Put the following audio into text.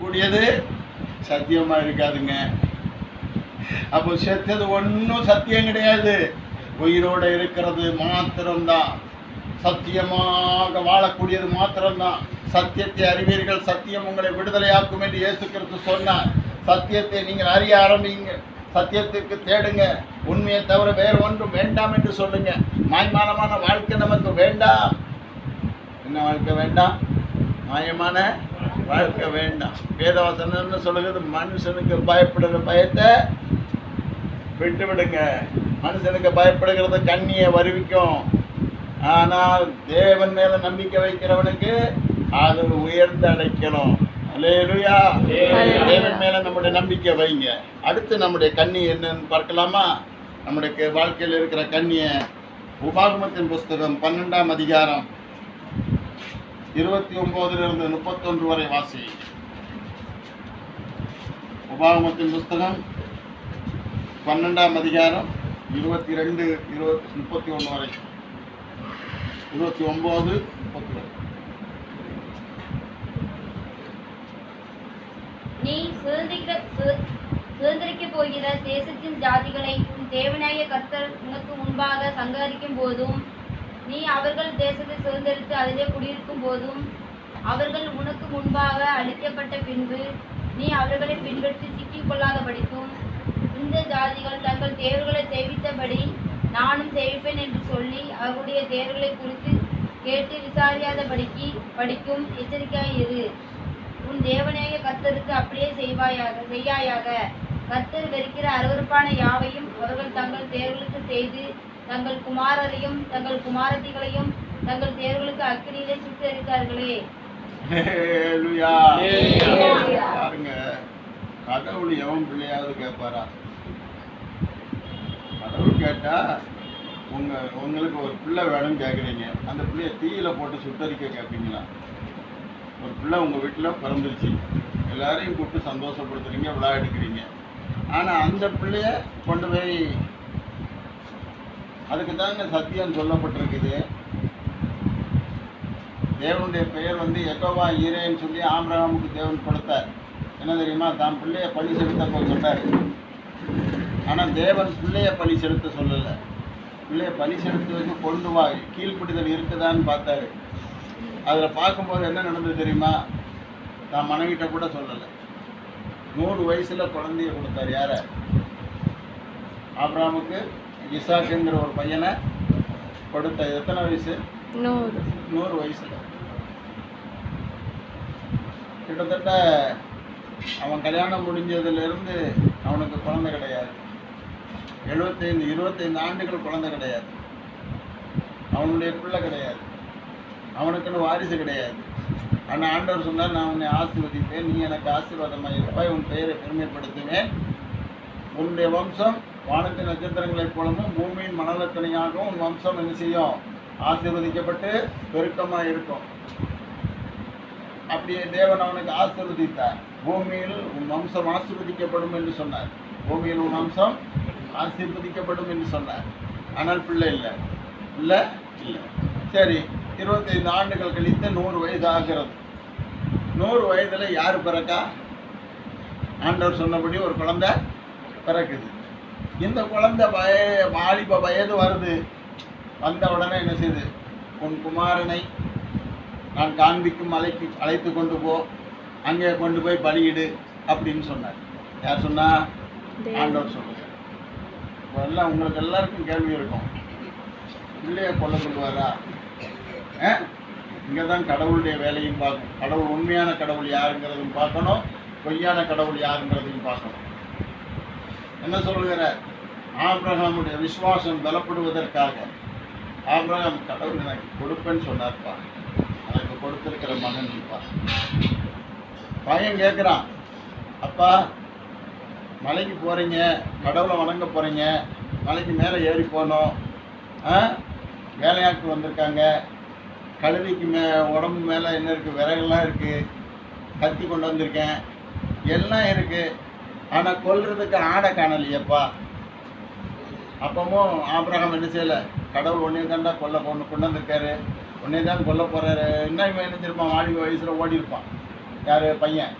வாழக்கூடியது சத்தியமா இருக்காதுங்க. அப்போ செத்தது ஒன்றும் சத்தியம் கிடையாது. உயிரோட இருக்கிறது மாத்திரம்தான், சத்தியமாக வாழக்கூடியது மாத்திரம்தான். சத்தியத்தை அறிவீர்கள், சத்தியம் உங்களை விடுதலையாக்கும் என்று இயேசு கிறிஸ்து சொன்னார். சத்தியத்தை நீங்கள் அறிய ஆரம்பிங்க, சத்தியத்திற்கு தேடுங்க. உண்மையை தவிர வேறு ஒன்றும் வேண்டாம் என்று சொல்லுங்க. மாய்மானமான வாழ்க்கை நமக்கு வேண்டாம். என்ன வாழ்க்கை வேண்டாம்? மாயமான வாழ்க்கை வேண்டாம். வேதவசனம்னு சொல்லுகிறது, மனுஷனுக்கு பயப்படுகிற பயத்தை விட்டு விடுங்க. மனுஷனுக்கு பயப்படுகிறது கண்ணியை வருவிக்கும். ஆனால் தேவன் மேல நம்பிக்கை வைக்கிறவனுக்கு அது உயர்ந்து அடைக்கணும். அல்லேலூயா. தேவன் மேல நம்முடைய நம்பிக்கை வைங்க. அடுத்து நம்முடைய கண்ணி என்னன்னு பார்க்கலாமா? நம்முடைய வாழ்க்கையில் இருக்கிற கண்ணிய உபாகமத்தின் புஸ்தகம் 12ஆம் அதிகாரம் 29 31 வரை வாசி. உபாகமத்தின் புஸ்தகம் 12ஆம் அதிகாரம் 22 31 வரை. 29 30. நீ சுதந்திரிக்க போகிற தேசத்தின் ஜாதிகளை உன் தேவனாகிய கர்த்தர் உனக்கு முன்பாக சங்கரிக்கும் போதும், நீ அவர்கள் தேசத்தை சுதந்திரித்து அதிலே குடியிருக்கும் போதும், அவர்கள் உனக்கு முன்பாக அழிக்கப்பட்ட பின்பு நீ அவர்களை பின்பற்றி சிக்கிக்கொள்ளாதபடிக்கும், இந்த ஜாதிகள் தங்கள் தேவர்களை சேவித்தபடி நானும் சேவிப்பேன் என்று சொல்லி அவருடைய தேவர்களை குறித்து கேட்டு விசாரியாதபடிக்கும் எச்சரிக்கையாய் இரு. உன் தேவனாகிய கர்த்தருக்கு அப்படியே செய்யாயாக. கர்த்தர் வெறுக்கிற அருவருப்பான யாவையும் அவர்கள் தங்கள் தேவர்களுக்கு செய்து தங்கள் குமாரரையும் தங்கள் குமாரத்திகளையும் தங்கள் தேவர்களுக்கு அக்கினியிலே சுட்டெரித்தார்களே. பாருங்க, கடவுள் எவன் பிள்ளையாவது கேட்பாரா? கடவுள் கேட்டா, உங்களுக்கு ஒரு பிள்ளை வேணும்னு கேட்குறீங்க, அந்த பிள்ளைய தீயில போட்டு சுட்டரிக்க கேட்பீங்களா? ஒரு பிள்ளை உங்கள் வீட்டில் பிறந்துருச்சு, எல்லாரையும் கூப்பிட்டு சந்தோஷப்படுத்துறீங்க, விழா எடுக்கிறீங்க. ஆனால் அந்த பிள்ளைய கொண்டு போய், அதுக்கு தாங்க சத்தியம் சொல்லப்பட்டிருக்குது. தேவனுடைய பெயர் யெகோவா ஈரேன்னு சொல்லி ஆபிரகாமுக்கு தேவன் கொடுத்தார். என்ன தெரியுமா? தான் பிள்ளைய பலி செலுத்த சொன்னார். ஆனால் தேவன் பிள்ளைய பலி செலுத்த சொல்லலை. பிள்ளைய பலி செலுத்துவதற்கு கொண்டு வா, கீழ்ப்பிடிதல் இருக்குதான்னு பார்த்தாரு. அதில் பார்க்கும்போது என்ன நடந்தது தெரியுமா? தான் மனைவிட்ட கூட சொல்லலை. 100 வயசுல குழந்தைய கொடுத்தார். யார? ஆபிரகாமுக்கு இசாக்குங்கிற ஒரு பையனை கொடுத்த. எத்தனை வயசு? 100 வயசுல. கிட்டத்தட்ட அவன் கல்யாணம் முடிஞ்சதுலேருந்து அவனுக்கு குழந்தை கிடையாது. 25 ஆண்டுகள் குழந்தை கிடையாது. அவனுடைய பிள்ளை கிடையாது. அவனுக்குன்னு வாரிசு கிடையாது. ஆனால் ஆண்டவர் சொன்னார், நான் உன்னை ஆசீர்வதிப்பேன், நீ எனக்கு ஆசீர்வாதமாக இருப்பாய், உன் பெயரை பெருமைப்படுத்துவேன், உன்னுடைய வம்சம் வானத்தின் நட்சத்திரங்களைப் போலவும் பூமியின் மணலத்தனையாகவும் உன் வம்சம் என்ன செய்யும்? ஆசீர்வதிக்கப்பட்டு பெருக்கமாக இருக்கும். அப்படியே தேவன் அவனுக்கு ஆசீர்வதித்தார். பூமியில் உன் வம்சம் ஆசீர்வதிக்கப்படும் என்று சொன்னார். பூமியில் உன் வம்சம் ஆசீர்வதிக்கப்படும் என்று சொன்னார். ஆனால் பிள்ளை இல்லை. இல்லை இல்லை. சரி, 25 ஆண்டுகள் கழித்து 100 வயது ஆகிறது. 100 வயதில் யார் பிறக்கா? ஆண்டவர் சொன்னபடி ஒரு குழந்தை பிறக்குது. இந்த குழந்தை வாலிப வயது வருது. வந்த உடனே என்ன செய்யுது? உன் குமாரனை நான் காண்பிக்கும் மலைக்கு அழைத்து கொண்டு போ, அங்கே கொண்டு போய் பலியிடு அப்படின்னு சொன்னார். யார் சொன்னா? ஆண்டவர் சொல்லுங்க. எல்லாம் உங்களுக்கு எல்லாருக்கும் கேள்வி இருக்கும், பிள்ளைய கொல்ல சொல்லுவாரா? இங்கே தான் கடவுளுடைய வேலையும் பார்க்கணும். கடவுள் உண்மையான கடவுள் யாருங்கிறதையும் பார்க்கணும், பொய்யான கடவுள் யாருங்கிறதையும் பார்க்கணும். என்ன சொல்லுகிறார்? ஆபிரகாமுடைய விசுவாசம் பலப்படுவதற்காக ஆபிரகாம் கடவுள் எனக்கு கொடுப்பேன்னு சொன்னார்ப்பா, எனக்கு கொடுத்திருக்கிற மகன் இருப்பா. பையன் கேட்குறான், அப்பா மலைக்கு போகிறீங்க, கடவுளை வணங்க போகிறீங்க, மலைக்கு மேலே ஏறி போகணும், வேலையாட்கள் வந்திருக்காங்க, கழுவிக்கு உடம்பு மேலே என்ன இருக்குது? விறகுலாம் இருக்குது, கத்தி கொண்டு வந்திருக்கேன், எல்லாம் இருக்குது, ஆனால் கொல்றதுக்கு ஆடை காணலையப்பா. அப்பவும் ஆபிரகாம் என்ன செய்யலை? கடவுள் ஒன்றே தாண்டா கொண்டு வந்திருக்காரு, ஒன்றே தான் கொல்ல போகிறாரு. என்ன இவன் நினைச்சிருப்பான்? வாலிப வயசில் ஓடி இருப்பான். யார்? பையன்.